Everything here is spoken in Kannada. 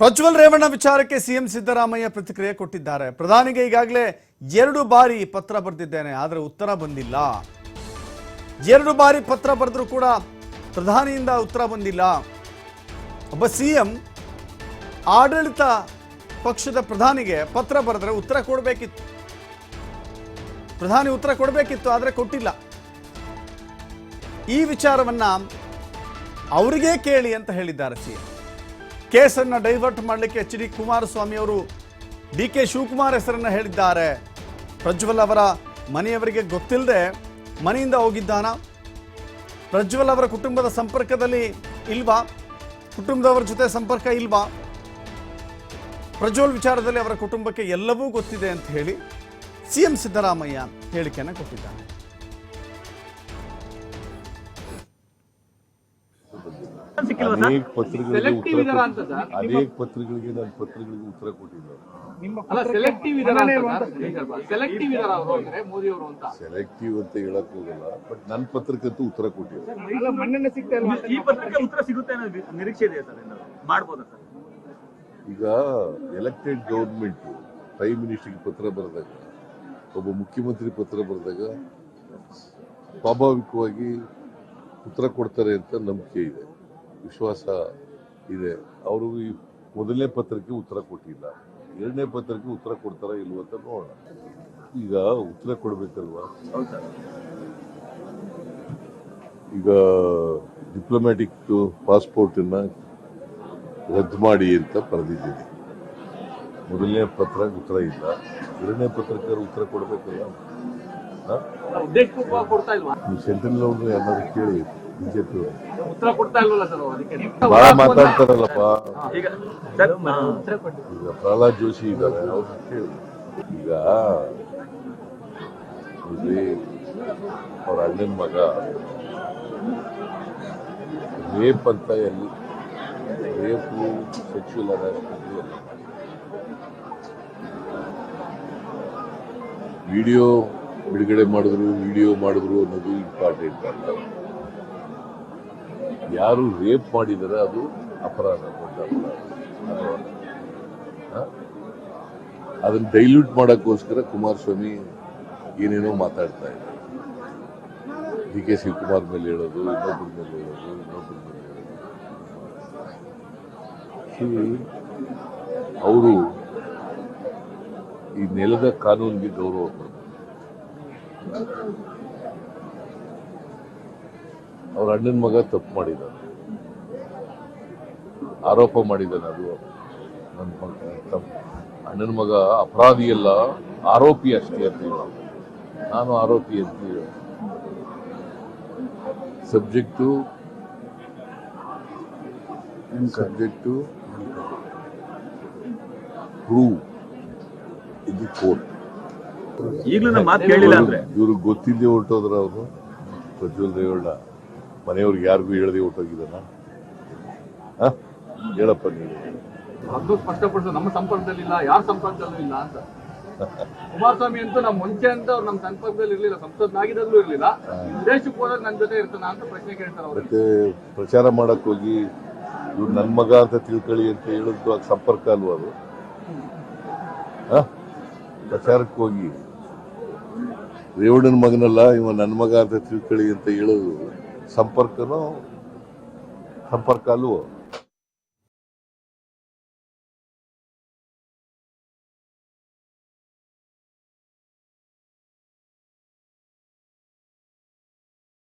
ಪ್ರಜ್ವಲ್ ರೇವಣ್ಣ ವಿಚಾರಕ್ಕೆ ಸಿಎಂ ಸಿದ್ದರಾಮಯ್ಯ ಪ್ರತಿಕ್ರಿಯೆ ಕೊಟ್ಟಿದ್ದಾರೆ. ಪ್ರಧಾನಿಗೆ ಈಗಾಗಲೇ 2 ಬಾರಿ ಪತ್ರ ಬರೆದಿದ್ದೇನೆ, ಆದರೆ ಉತ್ತರ ಬಂದಿಲ್ಲ. 2 ಬಾರಿ ಪತ್ರ ಬರೆದರೂ ಕೂಡ ಪ್ರಧಾನಿಯಿಂದ ಉತ್ತರ ಬಂದಿಲ್ಲ. ಒಬ್ಬ ಸಿಎಂ ಆಡಳಿತ ಪಕ್ಷದ ಪ್ರಧಾನಿಗೆ ಪತ್ರ ಬರೆದ್ರೆ ಉತ್ತರ ಕೊಡಬೇಕಿತ್ತು. ಪ್ರಧಾನಿ ಉತ್ತರ ಕೊಡಬೇಕಿತ್ತು, ಆದರೆ ಕೊಟ್ಟಿಲ್ಲ. ಈ ವಿಚಾರವನ್ನ ಅವರಿಗೆ ಕೇಳಿ ಅಂತ ಹೇಳಿದ್ದಾರೆ ಸಿಎಂ. ಕೇಸನ್ನು ಡೈವರ್ಟ್ ಮಾಡಲಿಕ್ಕೆ ಎಚ್.ಡಿ. ಕುಮಾರಸ್ವಾಮಿ ಅವರು ಡಿ.ಕೆ. ಶಿವಕುಮಾರ್ ಹೆಸರನ್ನು ಹೇಳಿದ್ದಾರೆ. ಪ್ರಜ್ವಲ್ ಅವರ ಮನೆಯವರಿಗೆ ಗೊತ್ತಿಲ್ಲದೆ ಮನೆಯಿಂದ ಹೋಗಿದ್ದಾನ? ಪ್ರಜ್ವಲ್ ಅವರ ಕುಟುಂಬದ ಸಂಪರ್ಕದಲ್ಲಿ ಇಲ್ವಾ? ಕುಟುಂಬದವರ ಜೊತೆ ಸಂಪರ್ಕ ಇಲ್ವಾ? ಪ್ರಜ್ವಲ್ ವಿಚಾರದಲ್ಲಿ ಅವರ ಕುಟುಂಬಕ್ಕೆ ಎಲ್ಲವೂ ಗೊತ್ತಿದೆ ಅಂತ ಹೇಳಿ ಸಿಎಂ ಸಿದ್ದರಾಮಯ್ಯ ಹೇಳಿಕೆಯನ್ನು ಕೊಟ್ಟಿದ್ದಾರೆ. ಅನೇಕ ಪತ್ರಿಕೆಗಳಿಗೆ ನಾನು ಉತ್ತರ ಕೊಟ್ಟಿದ್ದಾರೆ. ಸೆಲೆಕ್ಟಿವ್ ಅಂತ ಹೇಳಕ್ ಹೋಗಲ್ಲ, ಬಟ್ ನನ್ನ ಪತ್ರಕ್ಕಂತೂ ಉತ್ತರ ಕೊಟ್ಟಿದ್ದಾರೆ. ಈಗ ಎಲೆಕ್ಟೆಡ್ ಗವರ್ಮೆಂಟ್ ಪ್ರೈಮ್ ಮಿನಿಸ್ಟರ್ಗೆ ಪತ್ರ ಬರೆದಾಗ, ಒಬ್ಬ ಮುಖ್ಯಮಂತ್ರಿ ಪತ್ರ ಬರೆದಾಗ ಸ್ವಾಭಾವಿಕವಾಗಿ ಉತ್ತರ ಕೊಡ್ತಾರೆ ಅಂತ ನಂಬಿಕೆ ಇದೆ, ವಿಶ್ವಾಸ ಇದೆ. ಅವರು ಈ ಮೊದಲನೇ ಪತ್ರಕ್ಕೆ ಉತ್ತರ ಕೊಟ್ಟಿಲ್ಲ, 2ನೇ ಪತ್ರಕ್ಕೆ ಉತ್ತರ ಕೊಡ್ತಾರ ಇಲ್ವ ಅಂತ ನೋಡೋಣ. ಈಗ ಉತ್ತರ ಕೊಡ್ಬೇಕಲ್ವಾ? ಈಗ ಡಿಪ್ಲೊಮ್ಯಾಟಿಕ್ ಪಾಸ್ಪೋರ್ಟ್ ಅನ್ನ ರದ್ದು ಮಾಡಿ ಅಂತ ಬರೆದಿದ್ದೀನಿ. ಮೊದಲನೇ ಪತ್ರ ಉತ್ತರ ಇಲ್ಲ, 2ನೇ ಪತ್ರಕ್ಕೆ ಉತ್ತರ ಕೊಡ್ಬೇಕಲ್ಲ. ಸೆಂಟ್ರಲ್ ಅವ್ರನ್ನ ಯಾರು ಕೇಳಿ, ಬಿಜೆಪಿ ಬಹಳ ಮಾತಾಡ್ತಾರಲ್ಲಪ್ಪ. ಈಗ ಪ್ರಹ್ಲಾದ್ ಜೋಶಿ ಇದ್ದಾರೆ, ಅವ್ರನ್ನ ಕೇಳಿ. ಈಗ ಅವ್ರ ಅಣ್ಣನ ಮಗ ರೇಪ್ ಅಂತ ಎಲ್ಲಿ ರೇಪು ಸೆಕ್ಸುವಲ್ ಹರಾಸ್ಮೆಂಟ್ ಎಲ್ಲ ವಿಡಿಯೋ ಬಿಡುಗಡೆ ಮಾಡಿದ್ರು ಅನ್ನೋದು ಇಂಪಾರ್ಟೆಂಟ್ ಅಲ್ಲ. ಯಾರು ರೇಪ್ ಮಾಡಿದರೆ ಅದು ಅಪರಾಧ, ದೊಡ್ಡ ಅಪರಾಧ. ಅದನ್ನ ಡೈಲ್ಯೂಟ್ ಮಾಡಕ್ಕೋಸ್ಕರ ಕುಮಾರಸ್ವಾಮಿ ಏನೇನೋ ಮಾತಾಡ್ತಾ ಇದ್ದಾರೆ. ಡಿ.ಕೆ. ಶಿವಕುಮಾರ್ ಮೇಲೆ ಹೇಳೋದು, ಇನ್ನೊಬ್ಬರ ಮೇಲೆ ಹೇಳೋದು. ಅವರು ಈ ನೆಲದ ಕಾನೂನಿಗೆ ಗೌರವ ಕೊಡ್ತಾರೆ. ಅವ್ರ ಅಣ್ಣನ ಮಗ ತಪ್ಪು ಮಾಡಿದ್ದಾನೆ, ಆರೋಪ ಮಾಡಿದ್ದಾನೆ. ಅದು ನನ್ನ ಅಣ್ಣನ ಮಗ ಅಪರಾಧಿ ಅಲ್ಲ, ಆರೋಪಿ ಅಷ್ಟೇ ಅಂತ ಹೇಳ. ನಾನು ಆರೋಪಿ ಅಂತ ಹೇಳ. ಸಬ್ಜೆಕ್ಟು ಪ್ರೂವ್ ಇದು ಕೋರ್ಟ್. ಇವ್ರಿಗೆ ಗೊತ್ತಿಲ್ಲದೆ ಹೊರಟೋದ್ರ ಅವರು. ಪ್ರಜ್ವಲ್ ರೇವಣ್ಣ ಮನೆಯವ್ರಿಗೆ ಯಾರಿಗೂ ಹೇಳದೆ ಹೊರಟೋಗಿದ್ದಾನ? ಹೇಳಪ್ಪ ನೀವು. ಅದು ಸ್ಪಷ್ಟಪಡಿಸೋದು ನಮ್ಮ ಸಂಪರ್ಕದಲ್ಲಿಲ್ಲ, ಯಾರ ಸಂಪರ್ಕದಲ್ಲೂ ಇಲ್ಲ ಅಂತ. ಕುಮಾರಸ್ವಾಮಿ ಅಂತೂ ನಮ್ಮ ಮುಂಚೆ ಅಂತ ಅವ್ರು ನಮ್ಮ ಸಂಪರ್ಕದಲ್ಲಿ ಇರ್ಲಿಲ್ಲ, ಸಂಸದನಾಗಿದ್ದಾಗಲೂ ಇರ್ಲಿಲ್ಲ. ವಿದೇಶಕ್ಕೆ ಹೋದಾಗ ನನ್ನ ಜೊತೆ ಇರ್ತಾನ ಅಂತ ಪ್ರಶ್ನೆ ಕೇಳ್ತಾರೆ. ಮತ್ತೆ ಪ್ರಚಾರ ಮಾಡಕ್ ಹೋಗಿ ಇವ್ರು ನನ್ನ ಮಗ ಅಂತ ತಿಳ್ಕೊಳ್ಳಿ ಅಂತ ಹೇಳಿದ್ದು ಅದು ಸಂಪರ್ಕ ಅಲ್ವಾ? ಅದು ಪ್ರಚಾರಕ್ಕೆ ಹೋಗಿ ರೇವಣ್ಣನ ಮಗನಲ್ಲ ಇವ ನನ್ನ ಮಗ ಅಂತ ತಿಳ್ಕೊಳ್ಳಿ ಅಂತ ಹೇಳೋದು ಸಂಪರ್ಕ ಅಲ್ವೋ?